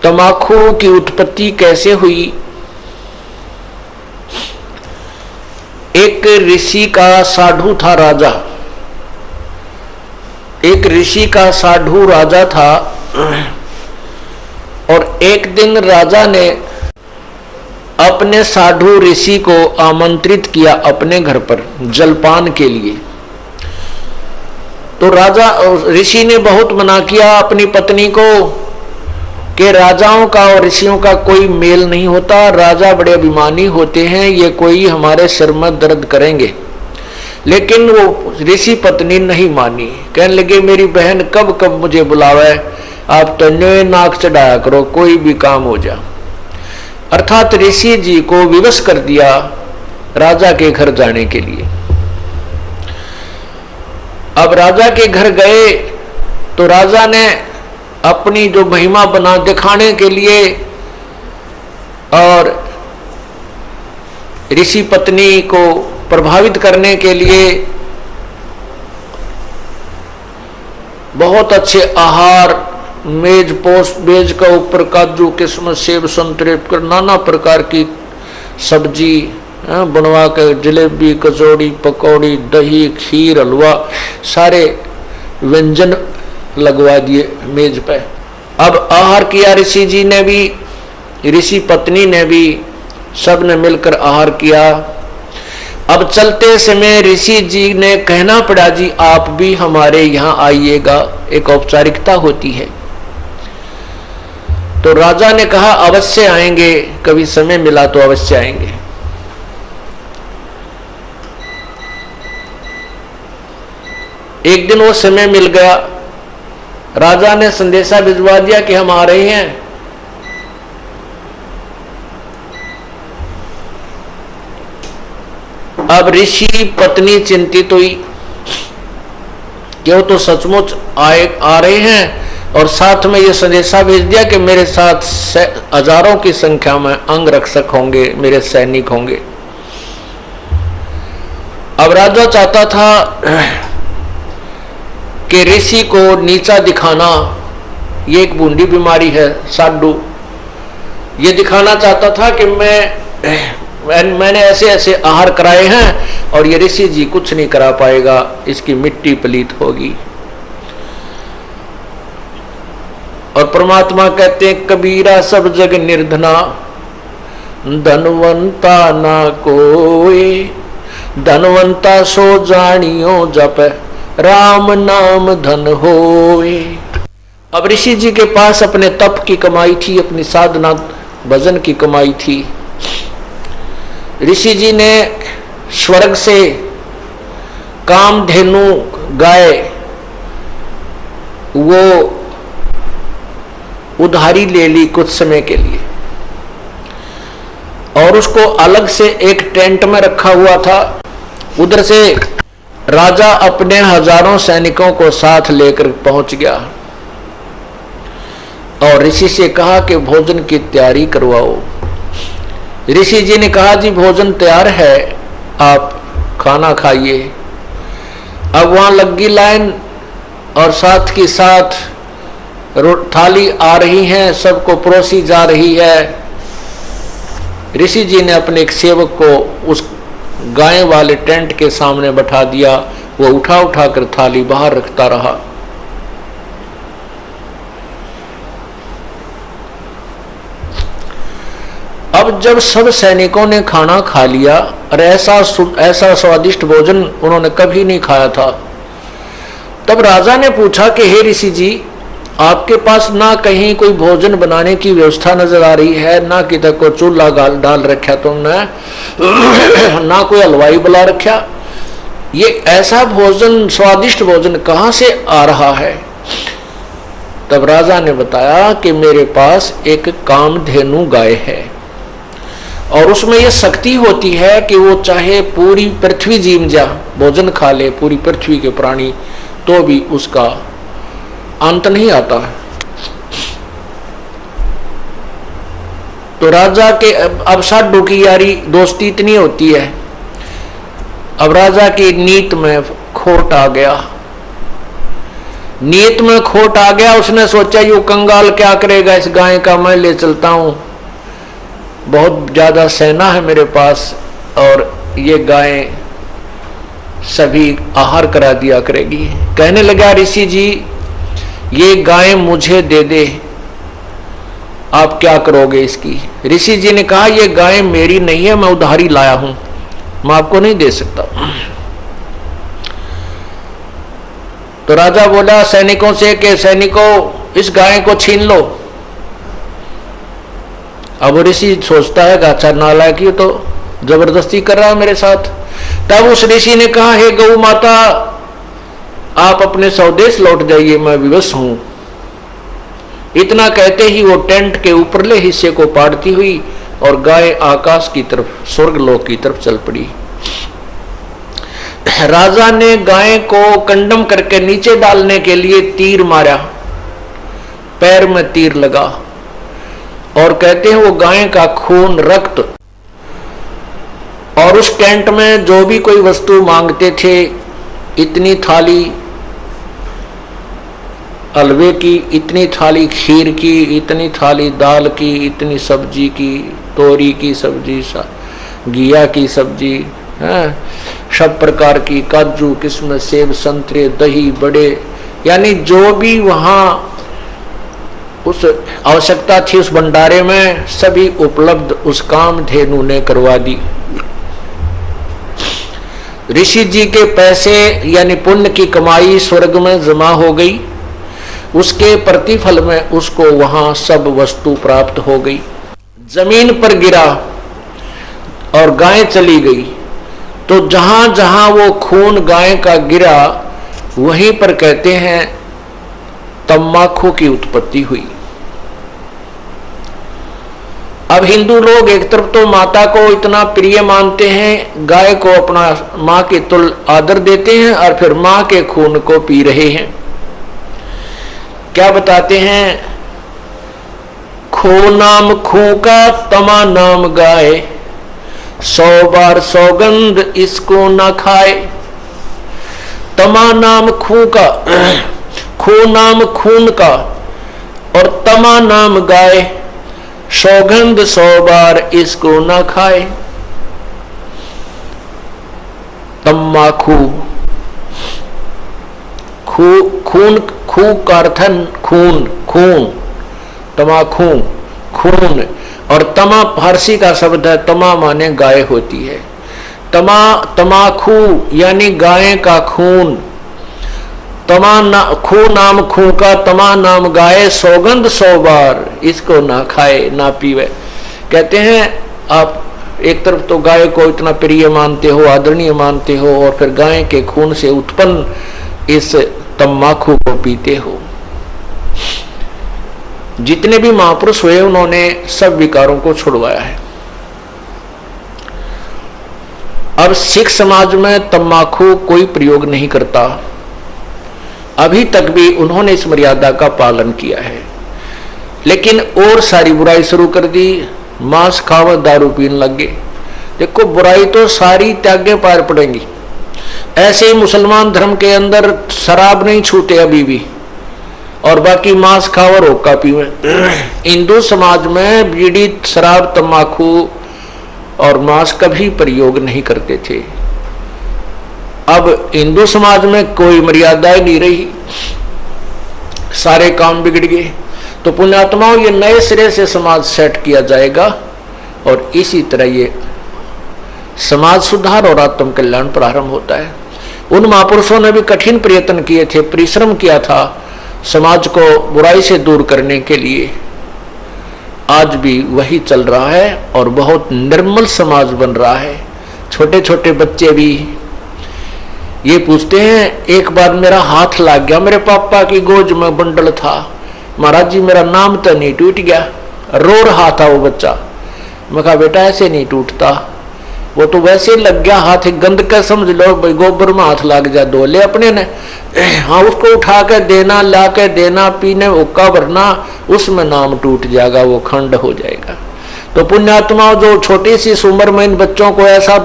तंबाकू की उत्पत्ति कैसे हुई? एक ऋषि का साधु था राजा। एक ऋषि का साधु राजा था और एक दिन राजा ने अपने साधु ऋषि को आमंत्रित किया अपने घर पर जलपान के लिए। तो राजा ऋषि ने बहुत मना किया अपनी पत्नी को कि राजाओं का और ऋषियों का कोई मेल नहीं होता, राजा बड़े अभिमानी होते हैं, ये कोई हमारे सिर में दर्द करेंगे। लेकिन वो ऋषि पत्नी नहीं मानी, कहने लगे मेरी बहन कब कब मुझे बुलावे, आप तो न्योय नाक चढ़ाया करो, कोई भी काम हो जा। अर्थात ऋषि जी को विवश कर दिया राजा के घर जाने के लिए। अब राजा के घर गए तो राजा ने अपनी जो महिमा बना दिखाने के लिए और ऋषि पत्नी को प्रभावित करने के लिए बहुत अच्छे आहार, मेज पोस्ट मेज का ऊपर काजू किस्मत सेब संतरे कर नाना प्रकार की सब्जी बनवा कर, जलेबी कचौड़ी पकौड़ी दही खीर हलवा सारे व्यंजन लगवा दिए मेज पे। अब आहार किया ऋषि जी ने भी, ऋषि पत्नी ने भी, सब ने मिलकर आहार किया। अब चलते समय ऋषि जी ने कहना पड़ा जी आप भी हमारे यहाँ आइएगा, एक औपचारिकता होती है। तो राजा ने कहा अवश्य आएंगे, कभी समय मिला तो अवश्य आएंगे। एक दिन वो समय मिल गया, राजा ने संदेशा भिजवा दिया कि हम आ रहे हैं। अब ऋषि पत्नी चिंतित हुई कि वो तो सचमुच आ रहे हैं और साथ में ये संदेशा भेज दिया कि मेरे साथ हजारों की संख्या में अंगरक्षक होंगे, मेरे सैनिक होंगे। अब राजा चाहता था कि ऋषि को नीचा दिखाना, ये एक बूंदी बीमारी है साधु, ये दिखाना चाहता था कि मैंने ऐसे ऐसे आहार कराए हैं और ये ऋषि जी कुछ नहीं करा पाएगा, इसकी मिट्टी पलीत होगी। और परमात्मा कहते हैं कबीरा सब जग निर्धना, धनवंता ना कोई, धनवंता सो जानियो जप राम नाम धन होए। अब ऋषि जी के पास अपने तप की कमाई थी, अपनी साधना भजन की कमाई थी। ऋषि जी ने स्वर्ग से कामधेनु गाय वो उधारी ले ली कुछ समय के लिए और उसको अलग से एक टेंट में रखा हुआ था। उधर से राजा अपने हजारों सैनिकों को साथ लेकर पहुंच गया और ऋषि से कहा कि भोजन की तैयारी करवाओ। ऋषि जी ने कहा जी भोजन तैयार है, आप खाना खाइए। अब वहां लगी लाइन और साथ के साथ थाली आ रही है, सबको परोसी जा रही है। ऋषि जी ने अपने एक सेवक को उस गाय वाले टेंट के सामने बैठा दिया, वो उठा उठा कर थाली बाहर रखता रहा। अब जब सब सैनिकों ने खाना खा लिया और ऐसा स्वादिष्ट भोजन उन्होंने कभी नहीं खाया था, तब राजा ने पूछा कि हे ऋषि जी आपके पास ना कहीं कोई भोजन बनाने की व्यवस्था नजर आ रही है, ना किधर को चूल्हा डाल रखा तुमने, ना कोई हलवाई बुला रखा, ये ऐसा भोजन स्वादिष्ट भोजन कहां से आ रहा है? तब राजा ने बताया कि मेरे पास एक कामधेनु गाय है और उसमें यह शक्ति होती है कि वो चाहे पूरी पृथ्वी जीम जा भोजन खा ले, पूरी पृथ्वी के प्राणी, तो भी उसका अंत नहीं आता है। तो राजा के अब साधु की यारी दोस्ती इतनी होती है, अब राजा की नीत में खोट आ गया। नीयत में खोट आ गया, उसने सोचा यू कंगाल क्या करेगा इस गाय का, मैं ले चलता हूं, बहुत ज्यादा सेना है मेरे पास और ये गाय सभी आहार करा दिया करेगी। कहने लगा ऋषि जी ये गाय मुझे दे दे, आप क्या करोगे इसकी? ऋषि जी ने कहा ये गाय मेरी नहीं है, मैं उधारी लाया हूं, मैं आपको नहीं दे सकता। तो राजा बोला सैनिकों से कि सैनिकों इस गाय को छीन लो। अब ऋषि सोचता है अच्छा नालायक ये तो जबरदस्ती कर रहा है मेरे साथ। तब उस ऋषि ने कहा हे गौ माता आप अपने स्वदेश लौट जाइए, मैं विवश हूं। इतना कहते ही वो टेंट के ऊपरले हिस्से को पाड़ती हुई और गाय आकाश की तरफ, स्वर्गलोक की तरफ चल पड़ी। राजा ने गाय को कंडम करके नीचे डालने के लिए तीर मारा, पैर में तीर लगा और कहते हैं वो गाय का खून, रक्त और उस टेंट में जो भी कोई वस्तु मांगते थे, इतनी थाली हलवे की, इतनी थाली खीर की, इतनी थाली दाल की, इतनी सब्जी की, तोरी की सब्जी, घिया की सब्जी, सब प्रकार की, काजू किस्म, सेब, संतरे, दही, बड़े, यानी जो भी वहां उस आवश्यकता थी उस भंडारे में सभी उपलब्ध उस कामधेनु ने करवा दी। ऋषि जी के पैसे यानी पुण्य की कमाई स्वर्ग में जमा हो गई, उसके प्रतिफल में उसको वहां सब वस्तु प्राप्त हो गई। जमीन पर गिरा और गाय चली गई, तो जहां जहां वो खून गाय का गिरा वहीं पर कहते हैं तम्बाकू की उत्पत्ति हुई। अब हिंदू लोग एक तरफ तो माता को इतना प्रिय मानते हैं, गाय को अपना मां के तुल्य आदर देते हैं और फिर मां के खून को पी रहे हैं। क्या बताते हैं, खो नाम खू का तमा नाम गाय, 100 बार सौगंध इसको ना खाए। तमा नाम खू का, खू नाम खून का और तमा नाम गाय, सौगंध 100 बार इसको ना खाए। तम्बाकू, खून, खू का अर्थ खून, खून, तमाखू, खून, और तमा फारसी का शब्द है, तमा माने गाय होती है। तमाखू यानी गाय का खून, खू नाम खू का तमा नाम गाय, सौगंध 100 बार इसको ना खाए ना पीवे। कहते हैं आप एक तरफ तो गाय को इतना प्रिय मानते हो, आदरणीय मानते हो, और फिर गाय के खून से उत्पन्न इस तम्बाकू को पीते हो। जितने भी महापुरुष हुए उन्होंने सब विकारों को छुड़वाया है। अब सिख समाज में तम्बाकू कोई प्रयोग नहीं करता, अभी तक भी उन्होंने इस मर्यादा का पालन किया है। लेकिन और सारी बुराई शुरू कर दी, मांस खावा, दारू पीने लग गए। देखो बुराई तो सारी त्यागे पार पड़ेंगी। ऐसे ही मुसलमान धर्म के अंदर शराब नहीं छूटे अभी भी, और बाकी मांस खाओ और हुक्का पीवे। हिंदू समाज में बीड़ी, शराब, तंबाकू और मांस कभी प्रयोग नहीं करते थे। अब हिंदू समाज में कोई मर्यादा नहीं रही, सारे काम बिगड़ गए। तो पुण्यात्माओं ये नए सिरे से समाज सेट किया जाएगा और इसी तरह ये समाज सुधार और आत्म कल्याण प्रारंभ होता है। उन महापुरुषों ने भी कठिन प्रयत्न किए थे, परिश्रम किया था समाज को बुराई से दूर करने के लिए। आज भी वही चल रहा है और बहुत निर्मल समाज बन रहा है। छोटे छोटे बच्चे भी ये पूछते हैं, एक बार मेरा हाथ लग गया, मेरे पापा की गोद में बंडल था, महाराज जी मेरा नाम तो नहीं टूट गया। रो रहा था वो बच्चा। मैं कहा बेटा ऐसे नहीं टूटता, वो तो वैसे लग गया हाथ, गंद का समझ लो भाई, गोबर में हाथ लग जा, धो ले अपने ने। हाँ उसको उठा के देना, ला के देना, पीने हुक्का भरना, उसमें नाम टूट जाएगा, वो खंड हो जाएगा। तो पुण्यात्मा जो छोटी सी उम्र में इन बच्चों को ऐसा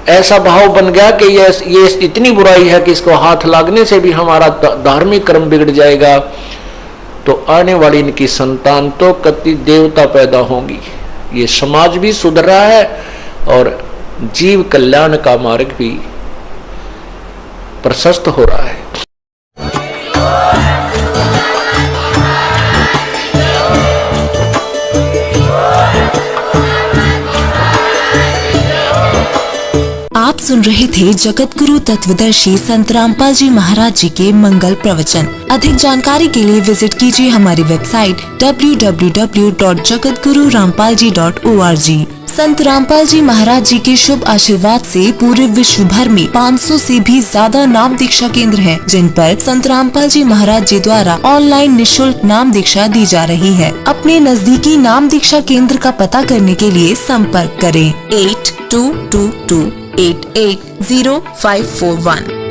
ऐसा भाव बन गया कि ये इतनी बुराई है कि इसको हाथ लागने से भी हमारा धार्मिक कर्म बिगड़ जाएगा, तो आने वाली इनकी संतान तो कति देवता पैदा होंगी। ये समाज भी सुधर रहा है और जीव कल्याण का मार्ग भी प्रशस्त हो रहा है। आप सुन रहे थे जगत गुरु तत्वदर्शी संत रामपाल जी महाराज जी के मंगल प्रवचन। अधिक जानकारी के लिए विजिट कीजिए हमारी वेबसाइट www.jagatgururampalji.org। संत रामपाल जी महाराज जी के शुभ आशीर्वाद से पूरे विश्व भर में 500 से भी ज्यादा नाम दीक्षा केंद्र हैं, जिन पर संत रामपाल जी महाराज जी द्वारा ऑनलाइन निशुल्क नाम दीक्षा दी जा रही है। अपने नजदीकी नाम दीक्षा केंद्र का पता करने के लिए संपर्क करें 8222880541।